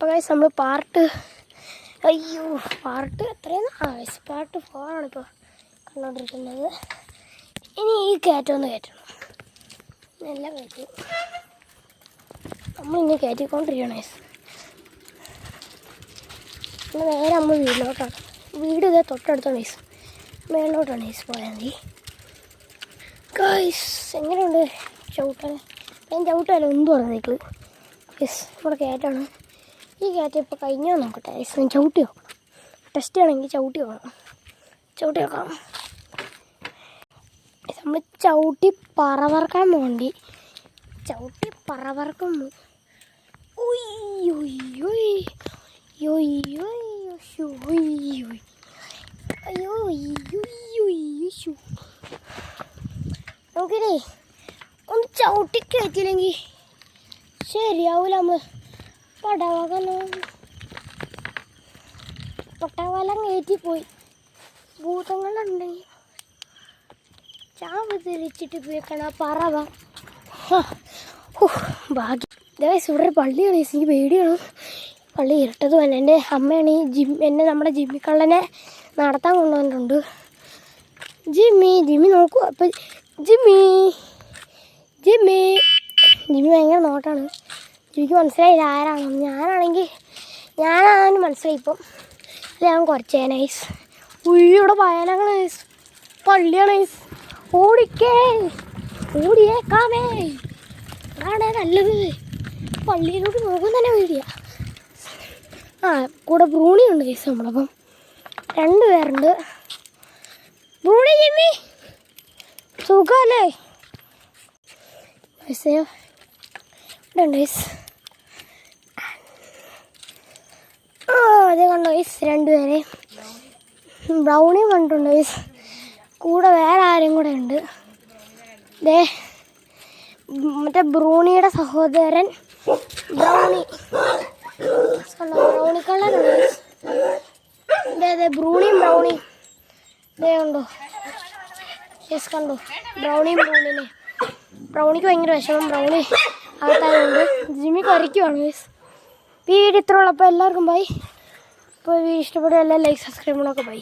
അപ്പോൾ ഗൈസ് നമ്മൾ പാർട്ട് എത്രയാണ് പാർട്ട് 4 ആണിപ്പോൾ കണ്ടുകൊണ്ടിരിക്കുന്നത്. ഇനി ഈ കയറ്റം കയറ്റണം, നല്ല കയറ്റി നമ്മളിങ്ങനെ കയറ്റിക്കൊണ്ടിരിക്കണം ഗൈസ്. നേരെ നമ്മൾ വീട്ടിലോട്ടാണ്, വീട് ഇതേ തൊട്ടടുത്താണ് ഗൈസ്, മേളിലോട്ടാണ് ഗൈസ് പോയാൽ മതി. ഗൈസ് എങ്ങനെയുണ്ട് ചവിട്ടാൻ? ഞാൻ ചവിട്ടാലോ എന്ത് പറഞ്ഞു സൈക്കിള് ഗൈസ്. നമ്മുടെ കയറ്റാണ്, ഈ കയറ്റം ഇപ്പോൾ കഴിഞ്ഞാൽ നോക്കട്ടെ ഗൈസ്. ഞാൻ ചവിട്ടി നോക്കണം, ടെസ്റ്റ് ചെയ്യണമെങ്കിൽ ചവിട്ടി നോക്കാം. നമ്മൾ ചവിട്ടി പറവർക്കാൻ വേണ്ടി പറവർക്കുന്നു. നമുക്കിതേ ഒന്ന് ചവിട്ടി കയറ്റില്ലെങ്കിൽ ശരിയാവൂല. നമ്മൾ പട്ടവലം കയറ്റിപ്പോയി. ഭൂതങ്ങളുണ്ടെങ്കിൽ ചാവ് തെളിച്ചിട്ട് പോയിക്കണ പറവ. ഭാഗ്യം. ഇതേ ഇവിടെ ഒരു പള്ളിയാണ്, എനിക്ക് പേടിയാണ്. പള്ളി ഇരുട്ടത് തന്നെ. എൻ്റെ അമ്മയാണ് എന്നെ നമ്മുടെ ജിമ്മിക്കള്ളനെ നടത്താൻ കൊണ്ടുവന്നിട്ടുണ്ട്. ജിമ്മി നോക്കൂ. അപ്പം ജിമ്മി ഭയങ്കര നോട്ടാണ്. ജിമ്മിക്ക് മനസ്സിലായില്ല ആരാണെന്ന്. ഞാനാണെന്ന് മനസ്സിലായി ഇപ്പം. അല്ല ഞാൻ കുറച്ചേ നൈസ്. ഇവിടെ ഭയാനകമാണ് നൈസ്, പള്ളിയാണ് നൈസ്. ഓടിയേക്കാമേ, അതാണ് നല്ലത്. പള്ളിയിലോട്ട് നോക്കാൻ തന്നെ പേടിയാ. കൂടെ ബ്രൂണി ഉണ്ട് കേസ്. നമ്മളപ്പം 2 പേരുണ്ട്. ബ്രൂണി ജിമ്മി സുഖമല്ലേ? ഇവിടെ ഉണ്ട് ഗൈസ്. അതേ കണ്ടോ ഗൈസ്, 2 പേരെ. ബ്രൗണിയും കണ്ടിട്ടുണ്ട് ഗൈസ്. കൂടെ വേറെ ആരും കൂടെ ഉണ്ട്. ദേ മറ്റേ ബ്രൂണിയുടെ സഹോദരൻ ബ്രൗണി കളറുണ്ട്. അതെ ബ്രൂണിയും ഇതേ കണ്ടോ യെസ് കണ്ടോ, ബ്രൗണിക്ക് ഭയങ്കര വിഷമം. ബ്രൗണി അകത്തായതുകൊണ്ട് ജിമ്മി കറിക്കുവാണ് യെസ്. വീഡിയോ ഇത്ര ഉള്ളപ്പോൾ എല്ലാവർക്കും ബൈ. ഇപ്പോൾ വീഡിയോ ഇഷ്ടപ്പെടുക എല്ലാം ലൈക്ക് സബ്സ്ക്രൈബ് ചെയ്യണമൊക്കെ ബൈ.